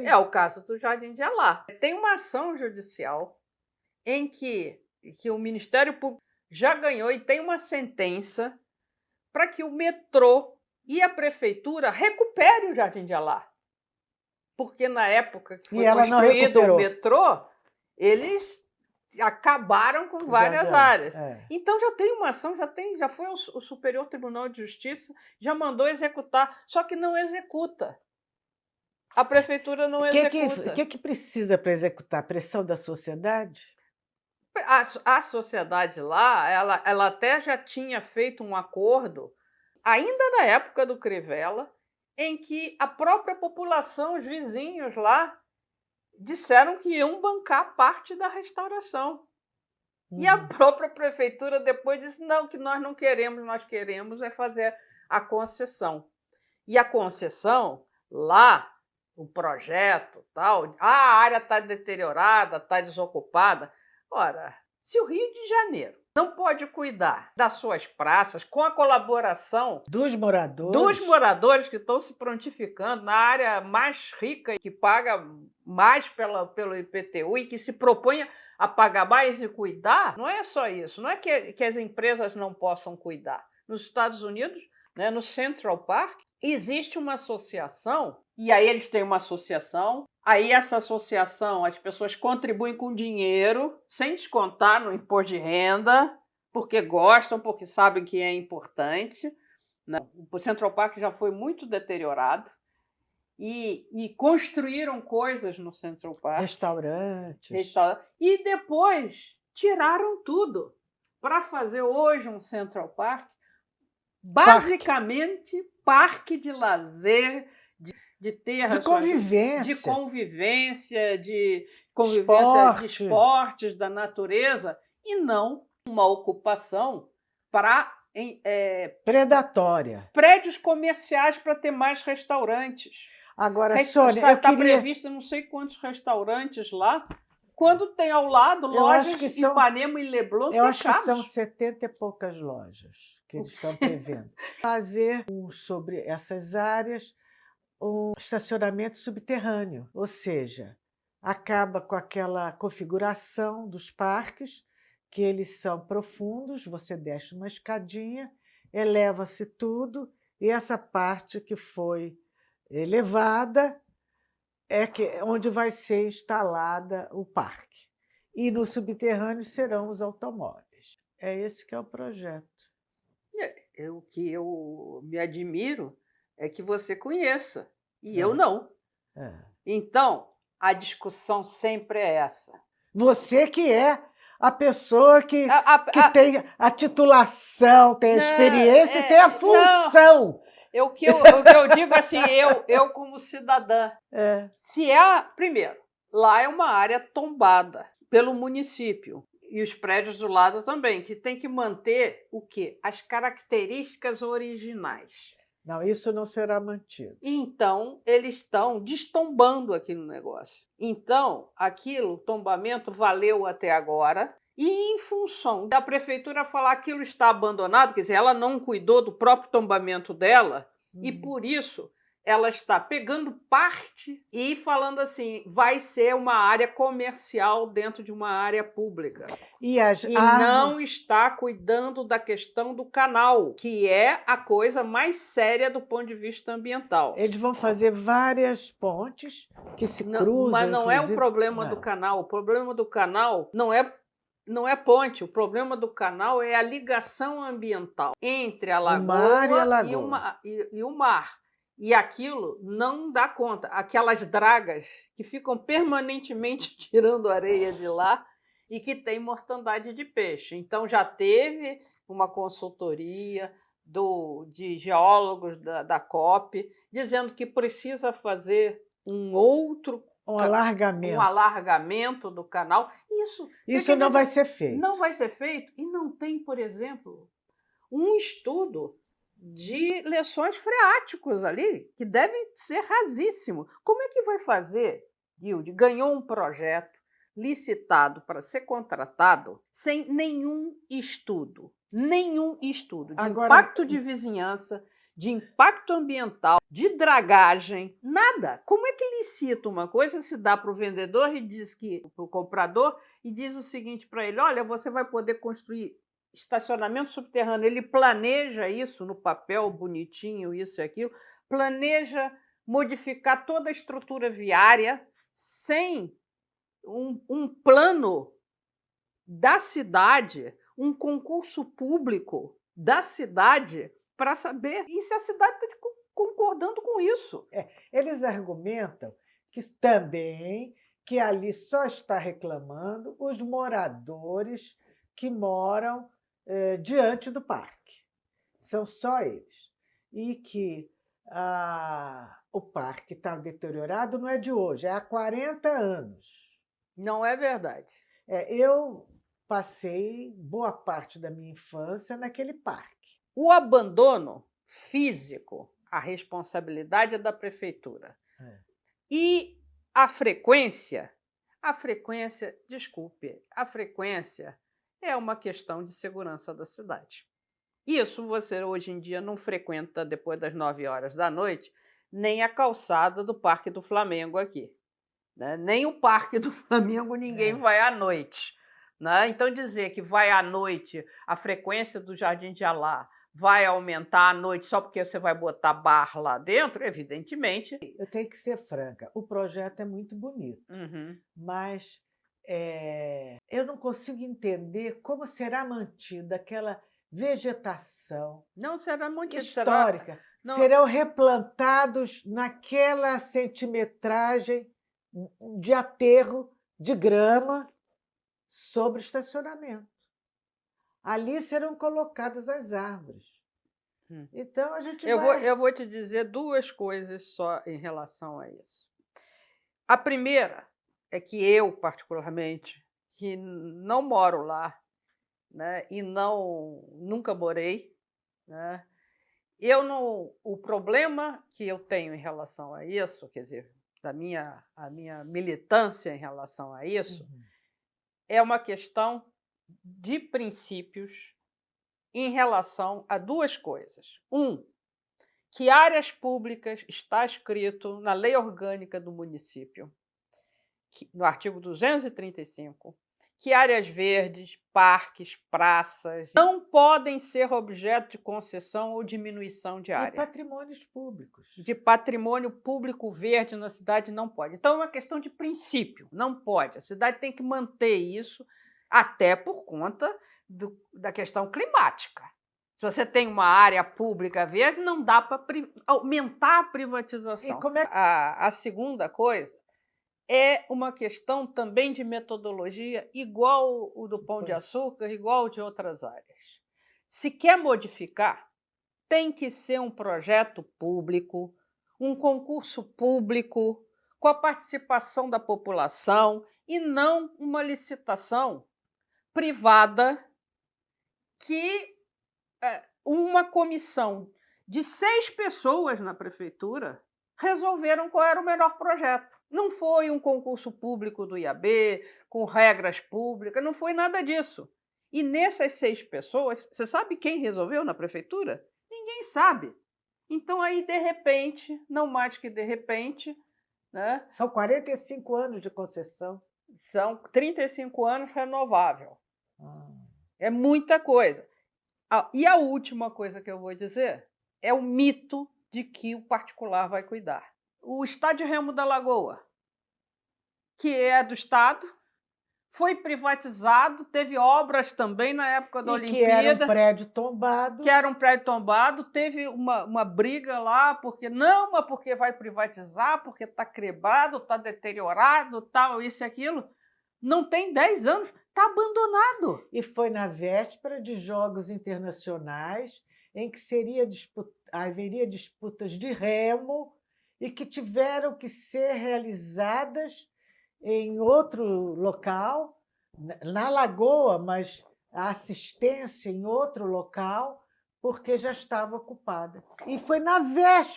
É o caso do Jardim de Alá. Tem uma ação judicial em que o Ministério Público já ganhou e tem uma sentença para que o metrô e a prefeitura recuperem o Jardim de Alá. Porque na época que foi construído o metrô, eles acabaram com várias áreas. Então já tem uma ação, já foi o Superior Tribunal de Justiça, já mandou executar, só que não executa. A prefeitura não executa. O que precisa para executar? Pressão da sociedade? A sociedade lá, ela até já tinha feito um acordo, ainda na época do Crivella, em que a própria população, os vizinhos lá, disseram que iam bancar parte da restauração. E a própria prefeitura depois disse, não, que nós queremos é fazer a concessão. E a concessão, lá, o projeto, tal, a área está deteriorada, está desocupada. Ora, se o Rio de Janeiro não pode cuidar das suas praças com a colaboração dos moradores que estão se prontificando na área mais rica, que paga mais pelo IPTU e que se propõe a pagar mais e cuidar, não é só isso. Não é que as empresas não possam cuidar. Nos Estados Unidos, né, no Central Park, existe uma associação, e aí eles têm uma associação, aí essa associação, as pessoas contribuem com dinheiro, sem descontar no imposto de renda, porque gostam, porque sabem que é importante. O Central Park já foi muito deteriorado, e construíram coisas no Central Park. Restaurantes. E depois tiraram tudo para fazer hoje um Central Park, basicamente parque de lazer, de convivência, de esportes da natureza, e não uma ocupação para predatória. Prédios comerciais para ter mais restaurantes. Agora, Sônia, está previsto não sei quantos restaurantes lá, quando tem ao lado lojas Ipanema e Leblon fechados. Eu acho que são 70 e poucas lojas que eles estão prevendo. Fazer sobre essas áreas um estacionamento subterrâneo, ou seja, acaba com aquela configuração dos parques, que eles são profundos, você desce uma escadinha, eleva-se tudo, e essa parte que foi elevada onde vai ser instalada o parque. E no subterrâneo serão os automóveis. É esse que é o projeto. O que eu me admiro é que você conheça, e eu não. Então, a discussão sempre é essa. Você que é a pessoa que tem a titulação, tem a experiência e tem a função. O que eu digo assim, eu como cidadã, primeiro, lá é uma área tombada pelo município, e os prédios do lado também, que tem que manter o quê? As características originais. Não, isso não será mantido. Então, eles estão destombando aqui no negócio. Então, o tombamento valeu até agora, e em função da prefeitura falar que aquilo está abandonado, quer dizer, ela não cuidou do próprio tombamento dela, e por isso ela está pegando parte e falando assim, vai ser uma área comercial dentro de uma área pública. E não está cuidando da questão do canal, que é a coisa mais séria do ponto de vista ambiental. Eles vão fazer várias pontes que se cruzam. Mas não é o problema do canal. O problema do canal não é ponte, o problema do canal é a ligação ambiental entre a lagoa e o mar. E aquilo não dá conta. Aquelas dragas que ficam permanentemente tirando areia de lá e que tem mortandade de peixe. Então, já teve uma consultoria de geólogos da COP dizendo que precisa fazer um alargamento do canal. Isso não vai ser feito. Não vai ser feito. E não tem, por exemplo, um estudo de lençóis freáticos ali, que devem ser rasíssimos. Como é que vai fazer, Guilde? Ganhou um projeto licitado para ser contratado sem nenhum estudo. Nenhum estudo de Agora, impacto de vizinhança, de impacto ambiental, de dragagem, nada. Como é que licita uma coisa, se dá para o vendedor e diz que para o comprador e diz o seguinte para ele: olha, você vai poder construir estacionamento subterrâneo. Ele planeja isso no papel bonitinho, isso e aquilo, planeja modificar toda a estrutura viária sem um plano da cidade, um concurso público da cidade para saber e se a cidade está concordando com isso. eles argumentam também que ali só está reclamando os moradores que moram diante do parque. São só eles. E que o parque está deteriorado não é de hoje, é há 40 anos. Não é verdade. Eu passei boa parte da minha infância naquele parque. O abandono físico, a responsabilidade é da prefeitura. E a frequência, desculpe, a frequência é uma questão de segurança da cidade. Isso você hoje em dia não frequenta depois das 9 horas da noite, nem a calçada do Parque do Flamengo aqui. Né? Nem o Parque do Flamengo ninguém vai à noite. Né? Então, dizer que vai à noite, a frequência do Jardim de Alá vai aumentar à noite só porque você vai botar bar lá dentro, evidentemente. Eu tenho que ser franca, o projeto é muito bonito, mas eu não consigo entender como será mantida aquela vegetação não será mantida, histórica. Serão replantados naquela centimetragem de aterro de grama sobre o estacionamento. Ali serão colocadas as árvores. Então, a gente eu vou te dizer duas coisas só em relação a isso. A primeira é que eu, particularmente, que não moro lá, né, e nunca morei, né, o problema que eu tenho em relação a isso, quer dizer, a minha militância em relação a isso, é uma questão de princípios em relação a duas coisas. Que áreas públicas está escrito na Lei Orgânica do município, no artigo 235, que áreas verdes, parques, praças não podem ser objeto de concessão ou diminuição de área. E patrimônios públicos. De patrimônio público verde na cidade não pode. Então, é uma questão de princípio, não pode. A cidade tem que manter isso, até por conta da questão climática. Se você tem uma área pública verde, não dá para aumentar a privatização. A segunda coisa é uma questão também de metodologia, igual o do Pão de Açúcar, igual de outras áreas. Se quer modificar, tem que ser um projeto público, um concurso público, com a participação da população, e não uma licitação privada que uma comissão de 6 pessoas na prefeitura resolveram qual era o melhor projeto. Não foi um concurso público do IAB, com regras públicas, não foi nada disso. E nessas 6 pessoas, você sabe quem resolveu na prefeitura? Ninguém sabe. Então, aí, de repente, não mais que de repente, né? São 45 anos de concessão. São 35 anos renovável. É muita coisa. E a última coisa que eu vou dizer é o mito de que o particular vai cuidar. O Estádio Remo da Lagoa, que é do Estado, foi privatizado, teve obras também na época da Olimpíada. Que era um prédio tombado. Que era um prédio tombado, teve uma briga lá, porque vai privatizar, porque está quebrado, está deteriorado, tal, isso e aquilo. Não tem 10 anos, está abandonado. E foi na véspera de Jogos Internacionais, em que haveria disputas de remo e que tiveram que ser realizadas em outro local, na Lagoa, mas a assistência em outro local, porque já estava ocupada. E foi na véspera